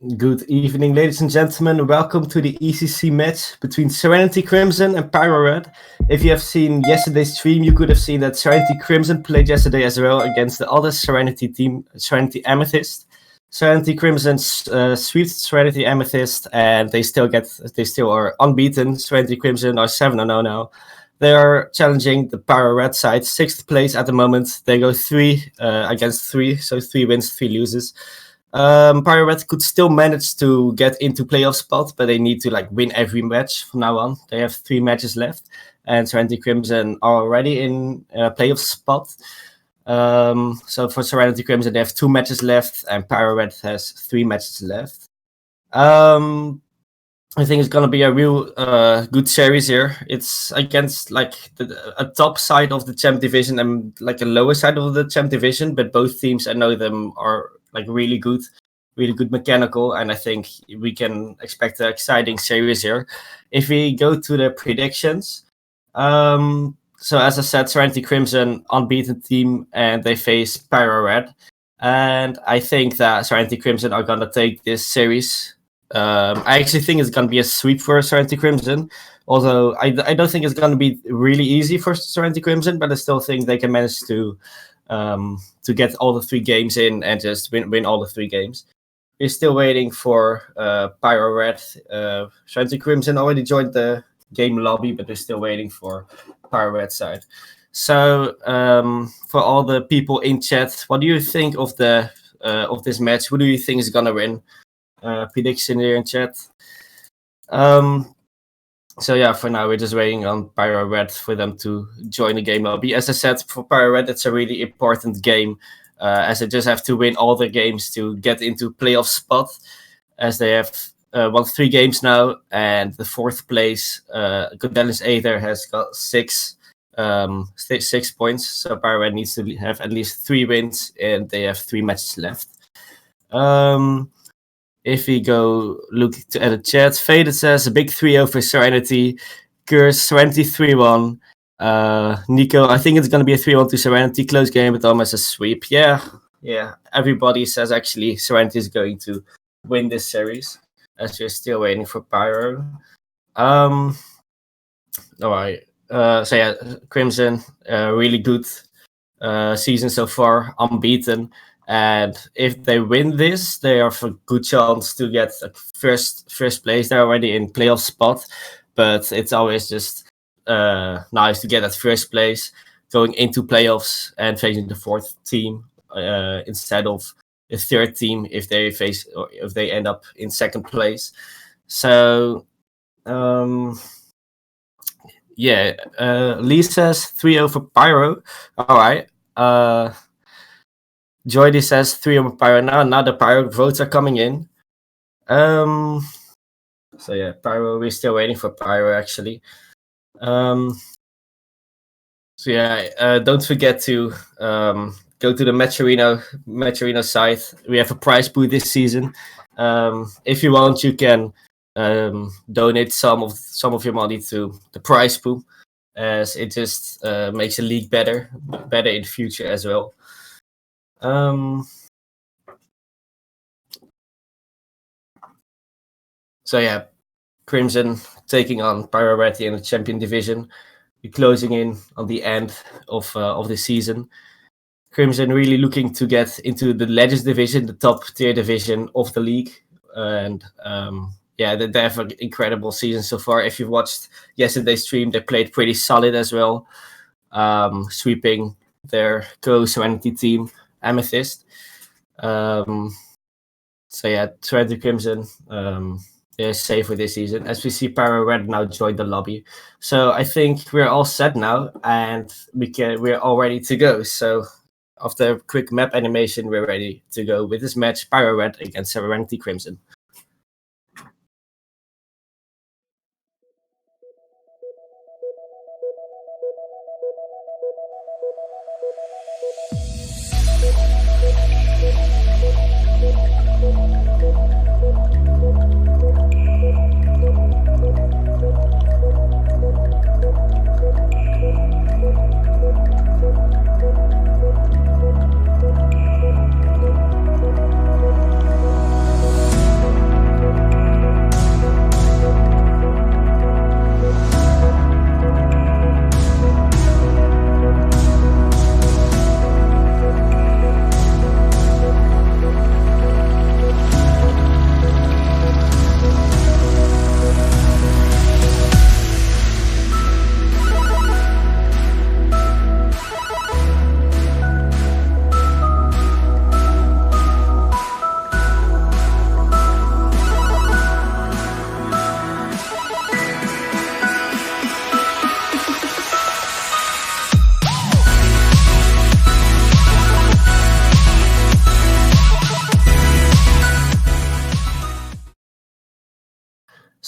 Good evening, ladies and gentlemen. Welcome to the ECC match between Serenity Crimson and Pyro Red. If you have seen yesterday's stream, you could have seen that Serenity Crimson played yesterday as well against the other Serenity team, Serenity Amethyst. Serenity Crimson swept Serenity Amethyst, and they still are unbeaten. Serenity Crimson are 7-0 now. They are challenging the Pyro Red side, 6th place at the moment. They go 3 against 3, so 3 wins, 3 loses. Pyro Red could still manage to get into playoff spot, but they need to win every match from now on. They have 3 matches left, and Serenity Crimson are already in playoff spot. So for Serenity Crimson, they have 2 matches left, and Pyro Red has 3 matches left. I think it's gonna be a real good series here. It's against a top side of the champ division and a lower side of the champ division, but both teams, I know them, are really good mechanical, and I think we can expect an exciting series here. If we go to the predictions, so as I said, Serenity Crimson unbeaten team, and they face Pyro Red, and I think that Serenity Crimson are gonna take this series. I actually think it's gonna be a sweep for Serenity Crimson, although I don't think it's gonna be really easy for Serenity Crimson, but I still think they can manage to get all the 3 games in and just win all the 3 games. We're still waiting for Pyro Red. Serenity Crimson already joined the game lobby, but they're still waiting for Pyro Red side. So for all the people in chat, what do you think of this match? Who do you think is gonna win? Prediction here in chat. So yeah, for now we're just waiting on Pyro Red for them to join the game lobby. As I said, for Pyro Red, it's a really important game, as they just have to win all the games to get into playoff spot, as they have won 3 games now, and the 4th place, Godelis Aether, has got 6 points. So Pyro Red needs to have at least 3 wins, and they have 3 matches left. If we go look at the chat, Faded says a big 3-0 for Serenity. Curse, Serenity 3-1. Nico, I think it's going to be a 3-1 to Serenity. Close game, but almost a sweep. Yeah. Everybody says actually Serenity is going to win this series, as we're still waiting for Pyro. All right. So yeah, Crimson, really good season so far, unbeaten. And if they win this, they have a good chance to get first place. They're already in playoff spot, but it's always just nice to get that first place, going into playoffs and facing the 4th team instead of the 3rd team if they end up in 2nd place. So Lee says 3-0 for Pyro. All right. Joydy says 3-0 Pyro now. Now the Pyro votes are coming in. So yeah, Pyro, we're still waiting for Pyro actually. So yeah, don't forget to go to the Matcherino site. We have a prize pool this season. If you want, you can donate some of your money to the prize pool, as it just makes the league better in the future as well. So yeah, Crimson taking on Pyro Red in the champion division. We're closing in on the end of the season. Crimson really looking to get into the Legends division, the top tier division of the league, and yeah, they have an incredible season so far. If you watched yesterday's stream, they played pretty solid as well, sweeping their co-Serenity team, Amethyst. So yeah, Serenity Crimson, they're safe for this season, as we see Pyro Red now join the lobby. So I think we're all set now, and we're all ready to go. So after a quick map animation, we're ready to go with this match, Pyro Red against Serenity Crimson.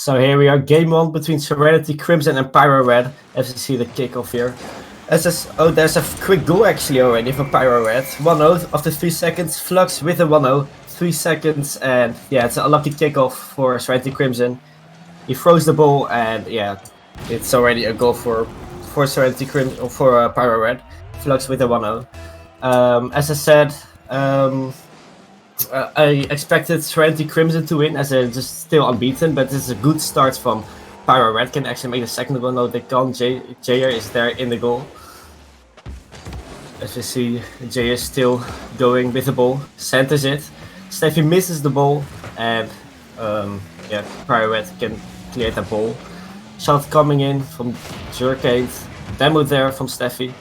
So here we are, game 1 between Serenity, Crimson and Pyro Red. As you see the kickoff here. Oh, there's a quick goal actually already for Pyro Red. 1-0 after 3 seconds, Flux with a 1-0, 3 seconds, and yeah, it's a lucky kickoff for Serenity Crimson. He throws the ball and yeah, it's already a goal for Serenity Crimson, or for Pyro Red. Flux with a 1-0. As I said, I expected Serenity Crimson to win as they're just still unbeaten, but this is a good start from Pyro Red. Can actually make the second goal. No, they can't. Jair is there in the goal. As you see, Jair is still going with the ball, centers it. Steffi misses the ball, and yeah, Pyro Red can clear the ball. Shot coming in from Jerkade. Demo there from Steffi. You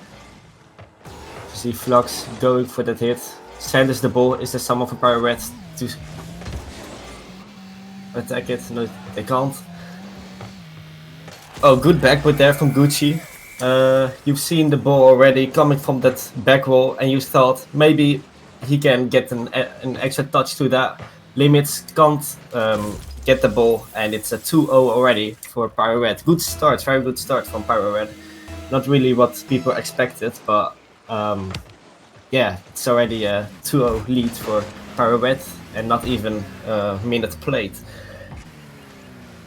see Flux going for that hit. Centers the ball. Is there someone from Pyro Red to attack it? No, they can't. Oh, good backwood there from Gucci. You've seen the ball already coming from that back wall, and you thought maybe he can get an extra touch to that. Limits can't get the ball, and it's a 2-0 already for Pyro Red. Good start, very good start from Pyro Red. Not really what people expected, but yeah, it's already a 2-0 lead for Pyro Red, and not even a minute played.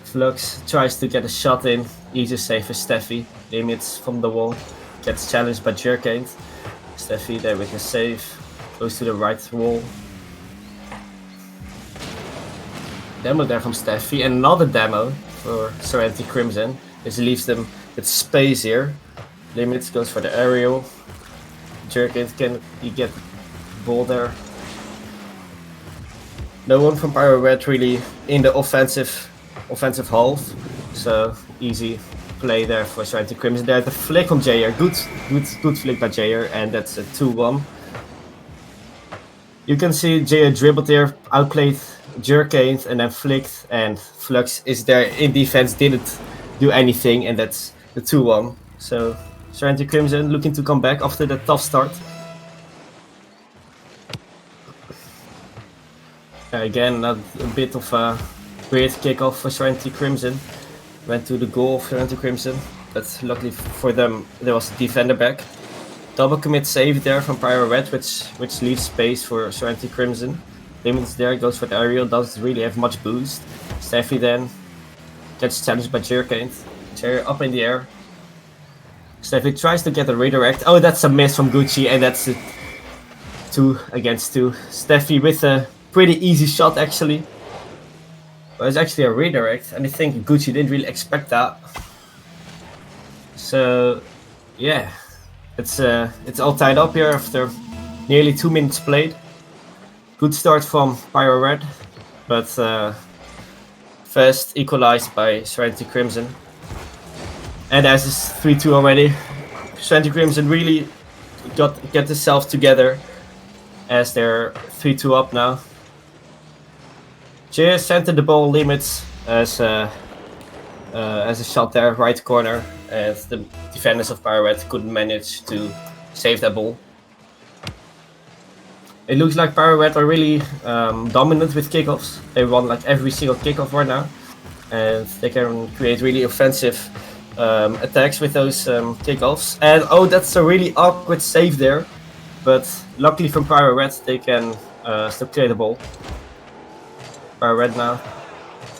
Flux tries to get a shot in, easy save for Steffi. Limits from the wall, gets challenged by Jerkade. Steffi there with a save, goes to the right wall. Demo there from Steffi, and another demo for Serenity Crimson. This leaves them with space here. Limits goes for the aerial. Jerkade, can he get the ball there? No one from Pyro Red really in the offensive half, so easy play there for Serenity Crimson. There's the flick from Jair, good flick by Jair, and that's a 2-1. You can see Jair dribbled there, outplayed Jerkade, and then flicked, and Flux is there in defense, didn't do anything, and that's the 2-1. So Serenity Crimson looking to come back after the tough start. Again, a bit of a weird kickoff for Serenity Crimson. Went to the goal of Serenity Crimson, but luckily for them there was a defender back. Double commit save there from Pyro Red, which leaves space for Serenity Crimson. Limits there, goes for the aerial, doesn't really have much boost. Steffi then gets challenged by Jerkade. Jair up in the air. Steffi tries to get a redirect. Oh, that's a miss from Gucci, and that's a 2 against 2. Steffi with a pretty easy shot actually. Well, it's actually a redirect, and I think Gucci didn't really expect that. So yeah, it's all tied up here after nearly 2 minutes played. Good start from Pyro Red, but first equalized by Serenity Crimson. And as is 3-2 already, Serenity Crimson really get themselves together as they're 3-2 up now. Jair centered the ball, limits as a shot there, right corner, and the defenders of Pyro Red couldn't manage to save that ball. It looks like Pyro Red are really dominant with kickoffs. They won like every single kickoff right now, and they can create really offensive attacks with those kickoffs. And oh, that's a really awkward save there, but luckily from Pyro Red they can still clear the ball. Pyro Red now.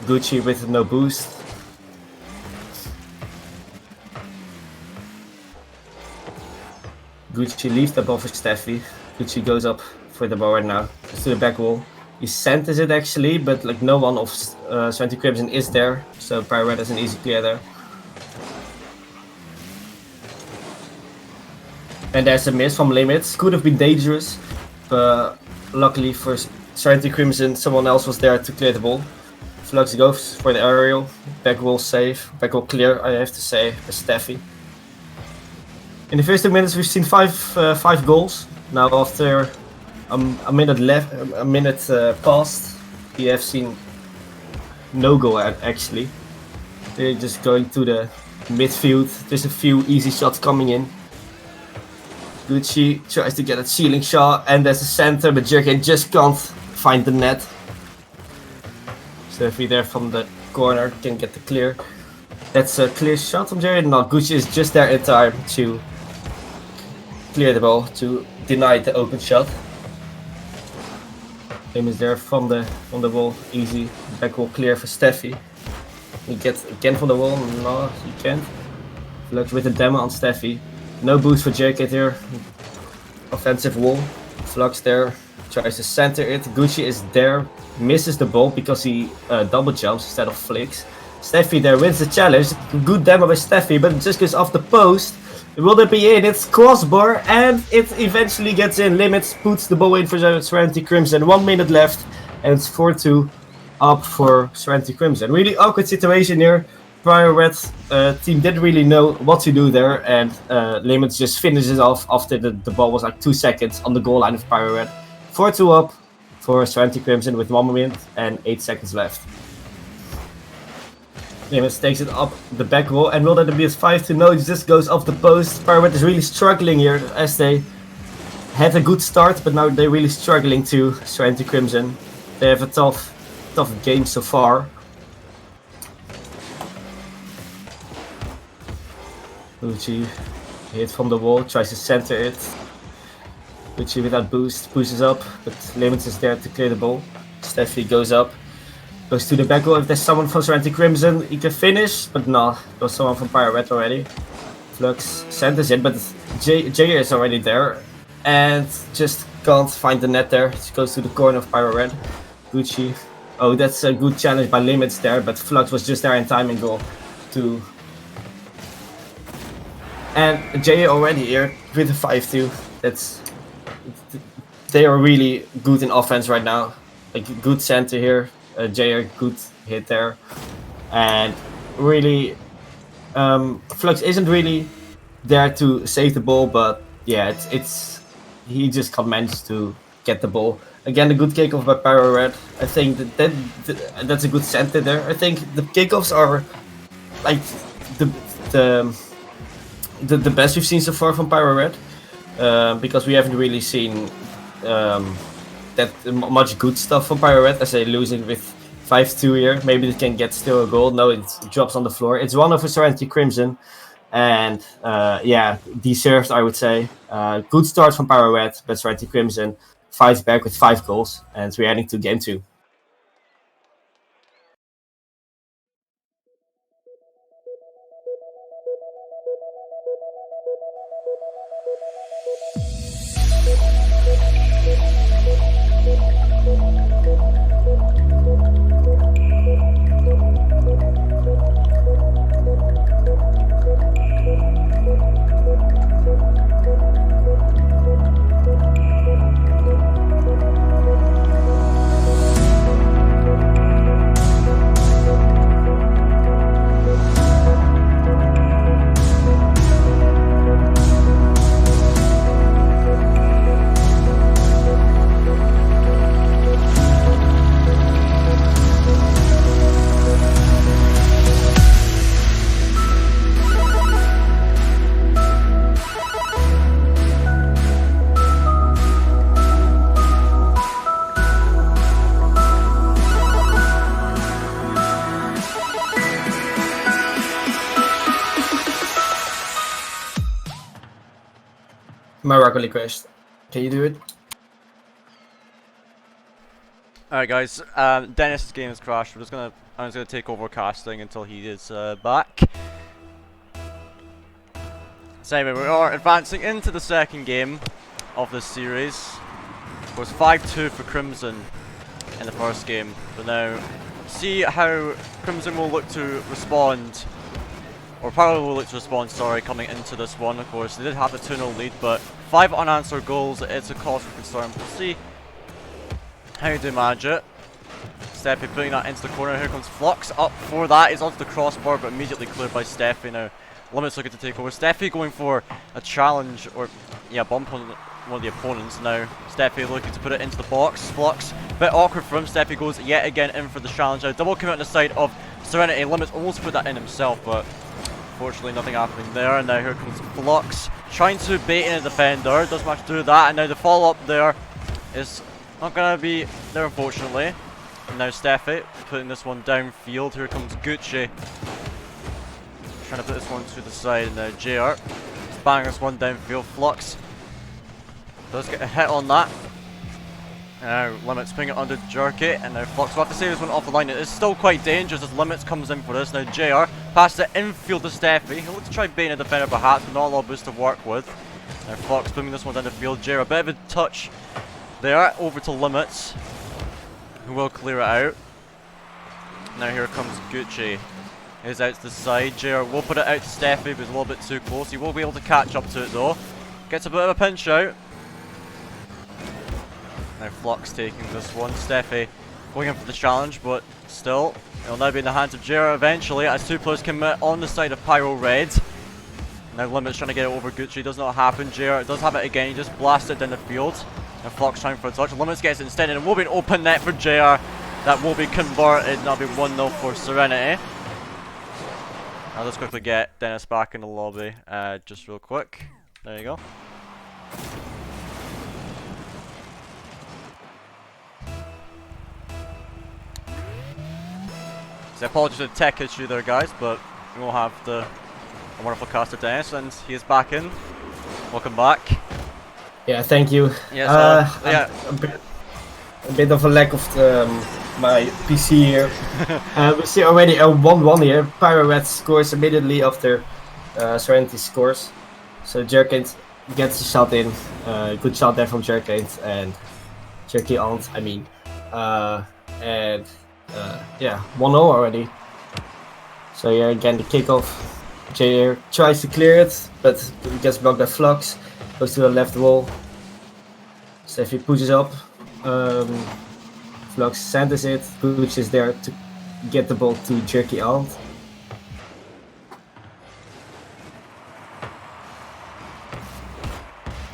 Gucci with no boost. Gucci leaves the ball for Steffi. Gucci goes up for the ball right now. It's to the back wall. He centers it actually, but like no one of Serenity Crimson is there, so Pyro Red has an easy clear there. And there's a miss from Limits. Could have been dangerous, but luckily for Serenity Crimson, someone else was there to clear the ball. Flux goes for the aerial. Back wall save. Back wall clear, I have to say, for Steffi. In the first 2 minutes, we've seen five goals. Now after a minute passed, we have seen no goal actually. They're just going to the midfield. There's a few easy shots coming in. Gucci tries to get a ceiling shot, and there's a center, but Jerkade just can't find the net. Steffi there from the corner, can get the clear. That's a clear shot from Jerry. No, Gucci is just there in time to clear the ball, to deny the open shot. Him is there from the wall, easy. Back wall clear for Steffi. He gets again from the wall, no, he can't. Flux with a demo on Steffi. No boost for JK here. Offensive wall. Flux there, tries to center it. Gucci is there, misses the ball because he double jumps instead of flicks. Steffi there wins the challenge. Good demo by Steffi, but it just goes off the post. Will it be in? It's crossbar, and it eventually gets in. Limits puts the ball in for Serenity Crimson. 1 minute left, and it's 4-2 up for Serenity Crimson. Really awkward situation here. Pyro Red team didn't really know what to do there, and Limits just finishes off after the ball was like 2 seconds on the goal line of Pyro Red. 4-2 up for Serenity Crimson with 1 minute and 8 seconds left. Limits takes it up the back wall, and will that be a 5-2? No, it just goes off the post. Pyro Red is really struggling here as they had a good start, but now they're really struggling to Serenity Crimson. They have a tough game so far. Gucci hit from the wall, tries to center it. Gucci without boost, pushes up, but Limits is there to clear the ball. Steffi goes up, goes to the back wall. If there's someone from Serenity Crimson, he can finish, but no, there's someone from Pyro Red already. Flux centers it, but Jay is already there, and just can't find the net there. She goes to the corner of Pyro Red. Gucci, oh, that's a good challenge by Limits there, but Flux was just there in time and goal to. And Jay already here with a 5-2. They are really good in offense right now. Like good center here. Jay good hit there, and really Flux isn't really there to save the ball, but yeah, it's he just can't manage to get the ball. Again, a good kickoff by Pyro Red. I think that's a good center there. I think the kickoffs are like the best we've seen so far from Pyro Red, because we haven't really seen that much good stuff from Pyro Red, as they losing with 5-2 here. Maybe they can get still a goal. No, it drops on the floor. It's 1-0 for Serenity Crimson, and yeah, deserved, I would say. Good start from Pyro Red, but Serenity Crimson fights back with 5 goals, and we're heading to game 2. My Rocket crashed. Can you do it? Alright guys, Dennis's game has crashed. I'm just gonna take over casting until he is back. So anyway, we are advancing into the second game of this series. It was 5-2 for Crimson in the first game, but now see how Crimson will look to respond, or Pyro will look to respond, sorry, coming into this one. Of course, they did have a 2-0 lead, but 5 unanswered goals, it's a cause for concern. We'll see how they manage it. Steffi putting that into the corner. Here comes Flux up for that. He's onto the crossbar, but immediately cleared by Steffi. Now, Limits looking to take over. Steffi going for a challenge, or yeah, bump on one of the opponents. Now, Steffi looking to put it into the box. Flux, bit awkward for him. Steffi goes yet again in for the challenge. Now, double commit on the side of Serenity. Limits almost put that in himself, but unfortunately nothing happening there. And now here comes Flux, trying to bait in a defender. Doesn't much do that. And now the follow-up there is not going to be there, unfortunately. And now Steffi putting this one downfield. Here comes Gucci. Trying to put this one to the side, and now JR. Let's bang this one downfield. Flux does get a hit on that. Now Limits putting it under Jerky, and now Flux will have to save this one off the line. It is still quite dangerous as Limits comes in for this. Now JR passes it infield to Steffi. He'll look to try baiting a defender perhaps, but not a lot of boost to work with. Now Flux booming this one down the field. JR a bit of a touch there, over to Limits, who will clear it out. Now here comes Gucci. He's out to the side. JR will put it out to Steffi, but he's a little bit too close. He will be able to catch up to it though. Gets a bit of a pinch out. Now Flux taking this one. Steffi going in for the challenge, but still, it'll now be in the hands of JR eventually as 2 players commit on the side of Pyro Red. Now Limits trying to get it over Gucci. Does not happen. JR does have it again. He just blasts it down the field. And Flux trying for a touch. Limits gets it instead, and it will be an open net for JR. That will be converted. That'll be 1-0 for Serenity. I'll just quickly get Dennis back in the lobby, just real quick. There you go. So apologies for the tech issue there, guys, but we will have a wonderful caster Dennis, and he is back in. Welcome back. Yeah, thank you. Yes, yeah. A bit of a lack of my PC here. We see already a 1-1 here. Pyro Red scores immediately after Serenity scores. So Jerkint gets the shot in. Good shot there from Jerkint and Jerky Ant, I mean. And yeah, 1-0 already. So here again the kickoff. JR tries to clear it, but gets blocked by Flux. Goes to the left wall. Steffi pushes up. Flux centers it. Gucci is there to get the ball to Jerky Ant.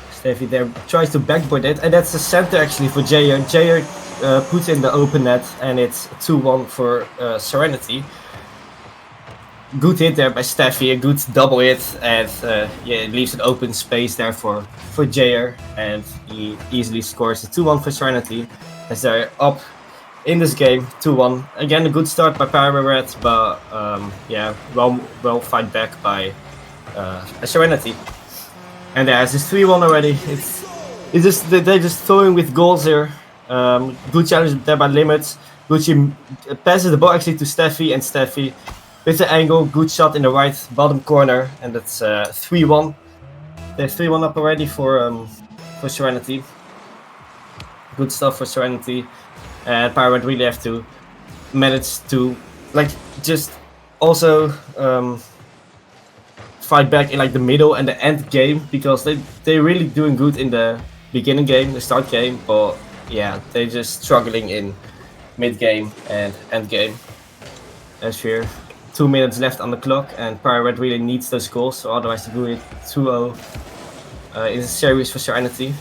Steffi there tries to backboard it, and that's the center actually for JR. JR puts in the open net, and it's 2-1 for Serenity. Good hit there by Steffi, a good double hit, and yeah, it leaves an open space there for JR, and he easily scores a 2-1 for Serenity as they're up in this game, 2-1. Again, a good start by Pyro Red, but yeah, well fight back by Serenity. And there's this 3-1 already. They're just throwing with goals here. Good challenge there by Limits. Gucci passes the ball actually to Steffi, and Steffi with the angle, good shot in the right bottom corner, and that's 3-1. They're 3-1 up already for Serenity. Good stuff for Serenity, and Pyro Red really have to manage to just also fight back in the middle and the end game, because they're really doing good in the beginning game, the start game, but yeah, they're just struggling in mid game and end game. As here, 2 minutes left on the clock, and Pyro Red really needs those goals, so otherwise they do it 2-0 in the series for Serenity.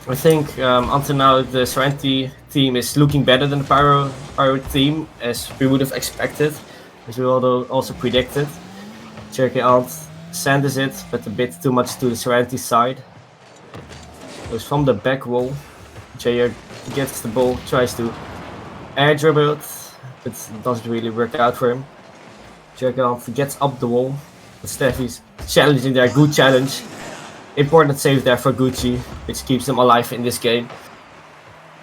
I think until now the Serenity team is looking better than the Pyro team, as we would have expected, as we also predicted. Jerky Ant centers it, but a bit too much to the Serenity side. Goes from the back wall. JR gets the ball, tries to air dribble it, but it doesn't really work out for him. Jerky Ant gets up the wall, but Steffi's challenging there, good challenge. Important save there for Gucci, which keeps them alive in this game.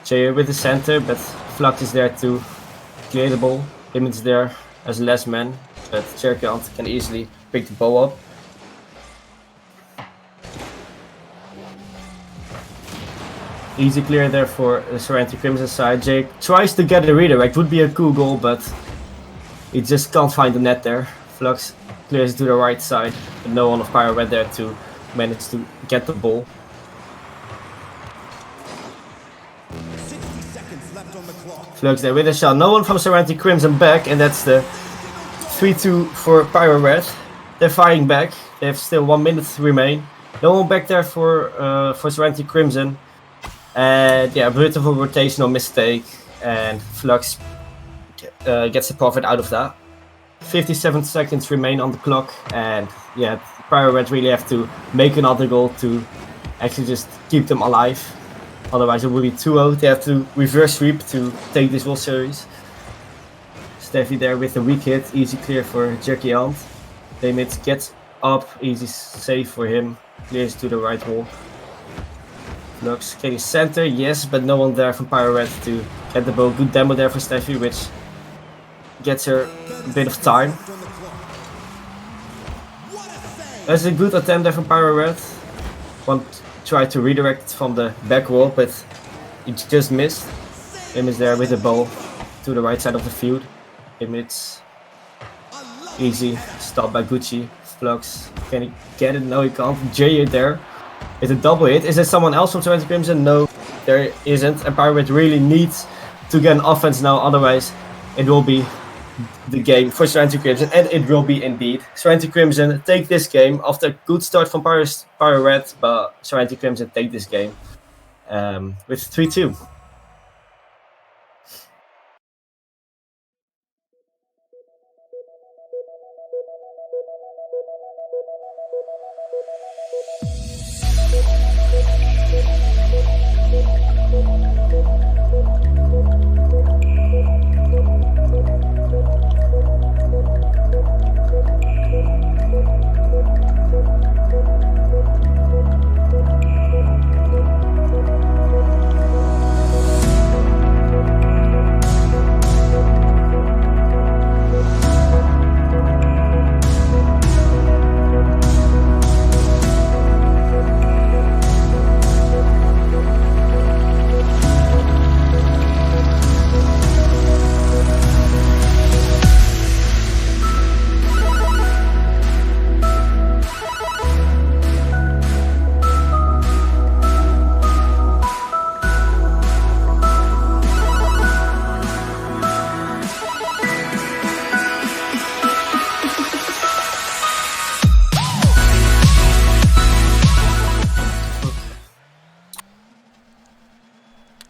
JR with the center, but Flux is there to clear the ball. Limits there as less men, but Jerky Ant can easily pick the ball up. Easy clear there for the Serenity Crimson side. Jake tries to get a redirect, would be a cool goal, but he just can't find the net there. Flux clears to the right side, but no one of Pyro Red there to manage to get the ball. 60 seconds left on the clock. Flux there with a shot. No one from Serenity Crimson back, and that's the 3-2 for Pyro Red. They're fighting back. They have still 1 minute to remain. No one back there for Serenity Crimson. And yeah, a bit of a rotational mistake, and Flux gets a profit out of that. 57 seconds remain on the clock, and yeah, Pyro Red really have to make another goal to actually just keep them alive. Otherwise, it would be 2-0. They have to reverse sweep to take this whole series. Steffi there with a weak hit. Easy clear for Jerky Ant. Limit gets up. Easy save for him. Clears to the right wall. Flux getting center. Yes, but no one there from Pyro Red to get the ball. Good demo there for Steffi, which gets her a bit of time. That's a good attempt there from Pyro Red. One tried to redirect it from the back wall, but it just missed. Him is there with the ball to the right side of the field. It's easy stop by Gucci. Flux, can he get it? No, he can't. Jay there with a double hit. Is there someone else from Serenity Crimson? No, there isn't. And Pyro Red really needs to get an offense now, otherwise it will be the game for Serenity Crimson, and it will be indeed. Serenity Crimson take this game after a good start from Pyro Red, but Serenity Crimson take this game with 3-2.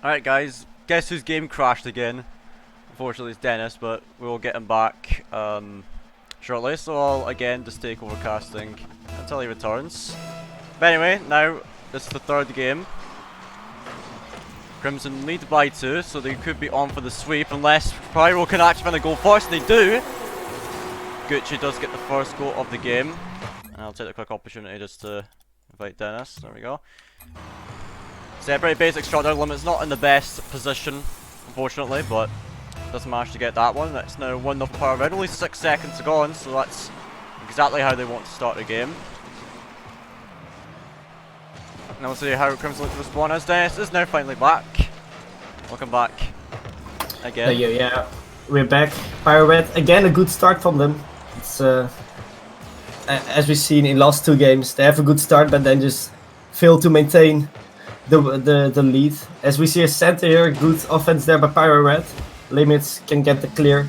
Alright guys, guess whose game crashed again? Unfortunately it's Dennis, but we will get him back shortly, so I'll again just take over casting until he returns. But anyway, now this is the third game. Crimson lead by 2, so they could be on for the sweep unless Pyro can actually find a goal first, and they do! Gucci does get the first goal of the game. And I'll take the quick opportunity just to invite Dennis, there we go. Separate basic shot down limit's not in the best position, unfortunately, but does manage to get that one. That's now 1-0 for Pyro Red. Only 6 seconds to go on, so that's exactly how they want to start the game. Now we'll see how Crimson look to respond as Dennis is now finally back. Welcome back again. Thank you, yeah. We're back. Pyro Red, again a good start from them. It's as we've seen in last 2 games, they have a good start but then just fail to maintain the lead. As we see a center here, good offense there by Pyro Red. Limits can get the clear.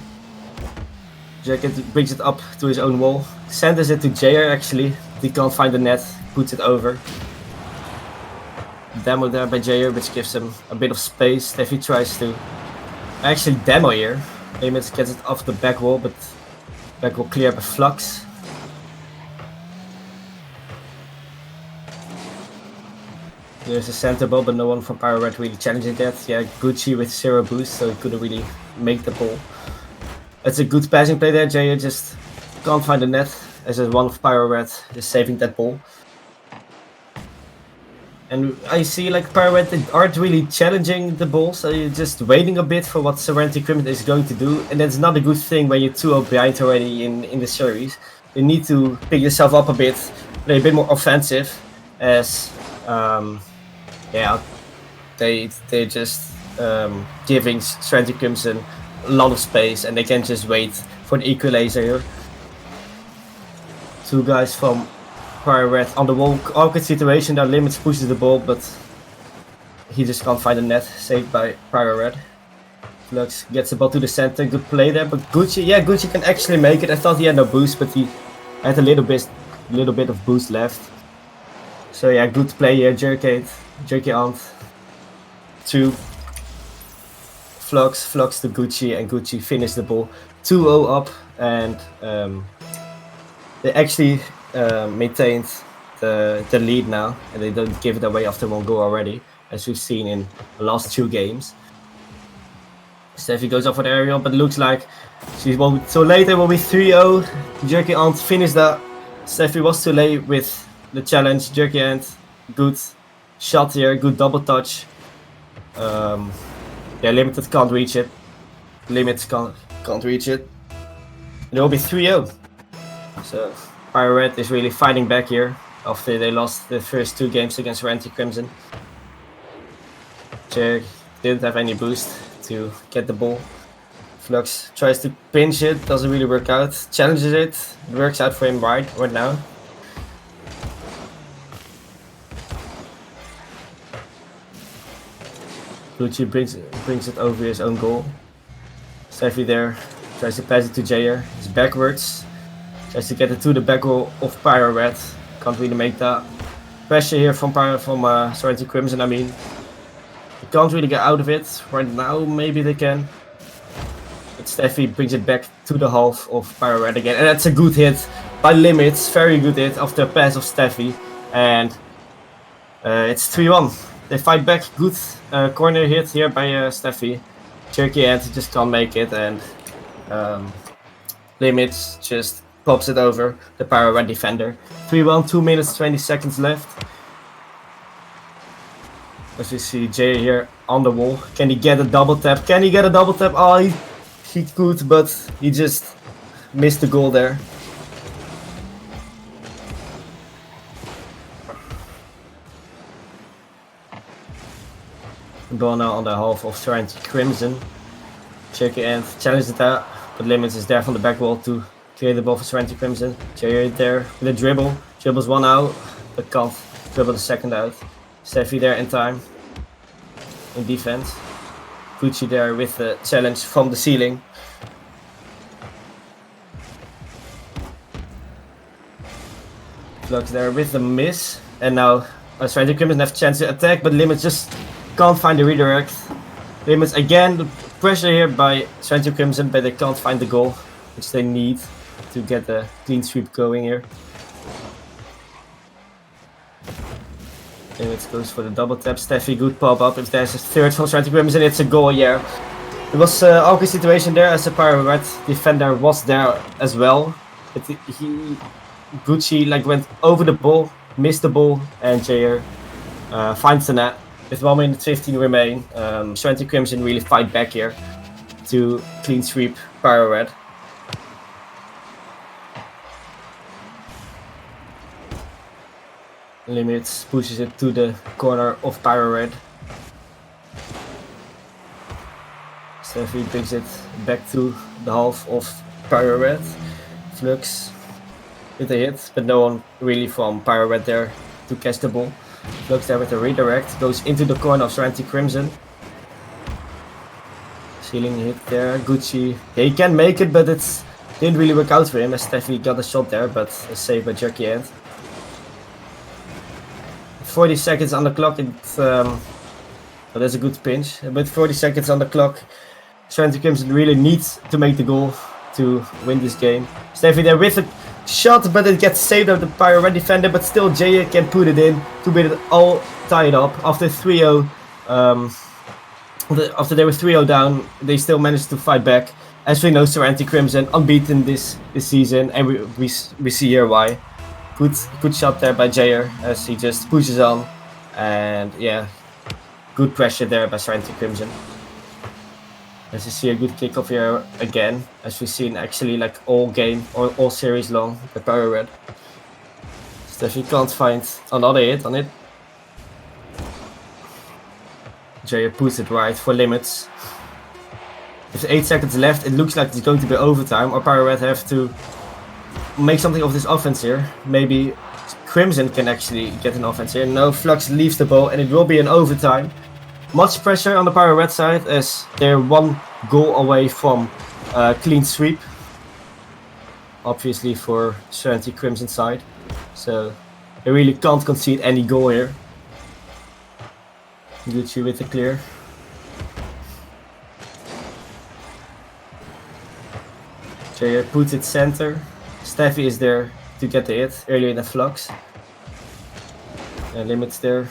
Jacket brings it up to his own wall. Sends it to Jair actually. He can't find the net, puts it over. Demo there by Jair, which gives him a bit of space. Steffi tries to actually demo here. Limits gets it off the back wall, but back wall clear by Flux. There's a center ball, but no one from Pyro Red really challenging that. Yeah, Gucci with 0 boost, so he couldn't really make the ball. It's a good passing play there. Jay just can't find the net, as one of Pyro Red is saving that ball. And I see like Pyro Red aren't really challenging the ball, so you're just waiting a bit for what Serenity Crimson is going to do. And that's not a good thing when you're 2-0 behind already in the series. You need to pick yourself up a bit, play a bit more offensive, as yeah, they're just giving Serenity Crimson a lot of space, and they can just wait for the equalizer here. 2 guys from Pyro Red on the wall. Awkward situation. That Limits pushes the ball, but he just can't find the net. Saved by Pyro Red. Flux gets the ball to the center. Good play there, but Gucci, yeah, Gucci can actually make it. I thought he had no boost, but he had a little bit of boost left. So yeah, good play here. Jerky Ant to Flux to Gucci, and Gucci finished the ball 2-0 up, and they actually maintained the lead now, and they don't give it away after 1 goal already. as we've seen in the last 2 games. Steffi goes up for the aerial, but looks like she will. So later will be 3-0. Jerky Ant finished that. Steffi was too late with the challenge. Jerky Ant, good shot here, good double touch. Yeah, Limited can't reach it. Limits can't reach it. It will be 3-0. So Pyro Red is really fighting back here after they lost the first 2 games against Serenity Crimson. Jerk didn't have any boost to get the ball. Flux tries to pinch it, doesn't really work out. Challenges it, works out for him right now. Lucci brings it over his own goal. Steffi there tries to pass it to Jair. It's backwards. Tries to get it to the back goal of Pyro Red. Can't really make that. Pressure here from Serenity Crimson, I mean. They can't really get out of it. Right now, maybe they can. But Steffi brings it back to the half of Pyro Red again. And that's a good hit by Limits. Very good hit after a pass of Steffi. And it's 3-1. They fight back. Good corner hit here by Steffi. Jerky Ant just can't make it. And Limits just pops it over the Pyro Red defender. 3-1, 2 minutes, 20 seconds left. As we see Jay here on the wall. Can he get a double tap? Can he get a double tap? Oh, he could, but he just missed the goal there. The ball now on the half of Serenity Crimson. Jerky Ant challenges that, but Limits is there from the back wall to clear the ball for Serenity Crimson. Jay there with a dribble. Dribbles one out, but can't dribble the second out. Steffi there in time, in defense. Gucci there with the challenge from the ceiling. Flux there with the miss. And now Serenity Crimson have a chance to attack, but Limits just can't find the redirect. Limits again, the pressure here by Serenity Crimson, but they can't find the goal, which they need to get the clean sweep going here. Limits goes for the double tap. Steffi, good pop up. If there's a third from Serenity Crimson, it's a goal, yeah. It was an awkward situation there as the Pyro Red defender was there as well. But Gucci like went over the ball, missed the ball, and Jair finds the net. With 1 minute 15 remain, Serenity Crimson really fight back here to clean sweep Pyro Red. Limits pushes it to the corner of Pyro Red. Steffi brings it back to the half of Pyro Red. Flux with a hit, but no one really from Pyro Red there to catch the ball. Flux there with a redirect, goes into the corner of Serenity Crimson. Ceiling hit there, Gucci. Yeah, he can make it, but it didn't really work out for him as Steffi got a shot there, but a save by Jerky Ant. 40 seconds on the clock, well, that's a good pinch. But 40 seconds on the clock, Serenity Crimson really needs to make the goal to win this game. Steffi there with a shot, but it gets saved by the Pyro Red defender, but still Jay can put it in to be all tied up. After 3-0, after they were 3-0 down, they still managed to fight back. As we know, Serenity Crimson unbeaten this season, and we see here why. Good shot there by Jair as he just pushes on, and yeah, good pressure there by Serenity Crimson. As you see a good kickoff here again, as we've seen actually like all game or all series long by Pyro Red. Steffi can't find another hit on it. Jair puts it right for Limits. With 8 seconds left, it looks like it's going to be overtime, or Pyro Red have to make something of this offense here. Maybe Crimson can actually get an offense here. No, Flux leaves the ball and it will be an overtime. Much pressure on the Pyro Red side as they're 1 goal away from clean sweep. Obviously for Serenity Crimson side. So they really can't concede any goal here. Gucci with the clear. Jair puts it center. Steffi is there to get the hit earlier than Flux. And Limits there.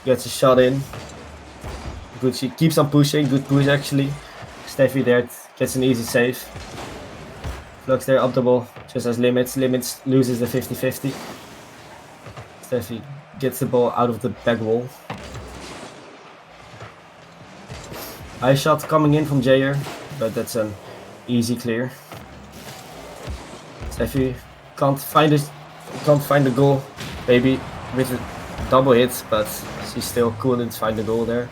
gets a shot in. Gucci keeps on pushing, good push actually. Steffi there gets an easy save. Flux there up the ball, just as Limits. Limits loses the 50-50. Steffi gets the ball out of the back wall. High shot coming in from Jair, but that's an easy clear. Steffi can't find the goal, maybe with a double hit, but she still couldn't find the goal there.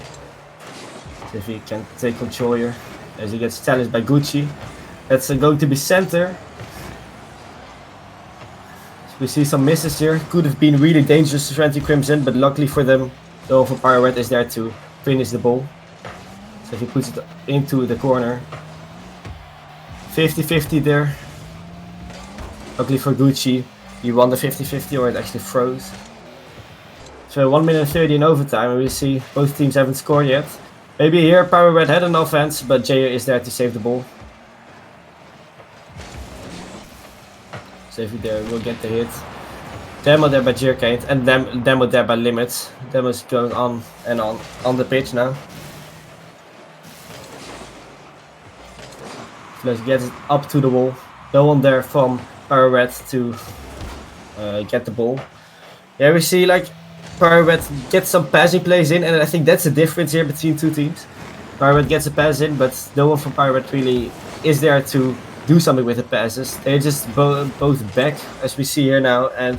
Steffi can take control here as he gets challenged by Gucci. That's going to be center. We see some misses here. Could have been really dangerous to Serenity Crimson, but luckily for them, the Over Pyro is there to finish the ball. So he puts it into the corner. 50-50 there. Luckily for Gucci, he won the 50-50, or it actually froze. So 1 minute 30 in overtime, and we see both teams haven't scored yet. Maybe here Pyro Red had an offense, but Jair is there to save the ball. Safety there will get the hit. Demo there by Jerkate, and Demo there by Limits. Demo's going on and on the pitch now. Let's get it up to the wall. No one there from Pyro Red to get the ball. Yeah, we see like Pyro Red gets some passing plays in, and I think that's the difference here between two teams. Pyro Red gets a pass in, but no one from Pyro Red really is there to do something with the passes. They're just both back, as we see here now, and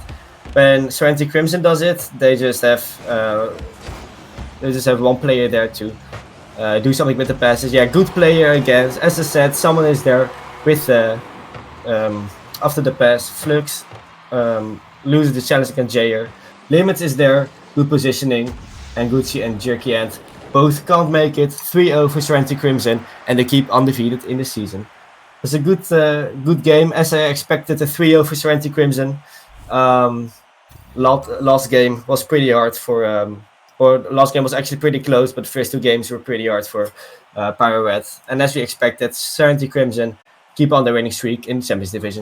when Serenity Crimson does it, they just have one player there to do something with the passes. Yeah, good player again. As I said, someone is there with after the pass. Flux loses the challenge against Jair. Limits is there, good positioning, and Gucci and Jerky Ant both can't make it. 3-0 for Serenity Crimson, and they keep undefeated in the season. It's a good game, as I expected. A 3-0 for Serenity Crimson. Last game was pretty hard for, or last game was actually pretty close, but the first two games were pretty hard for Pyro Red. And as we expected, Serenity Crimson keep on their winning streak in the Champions Division.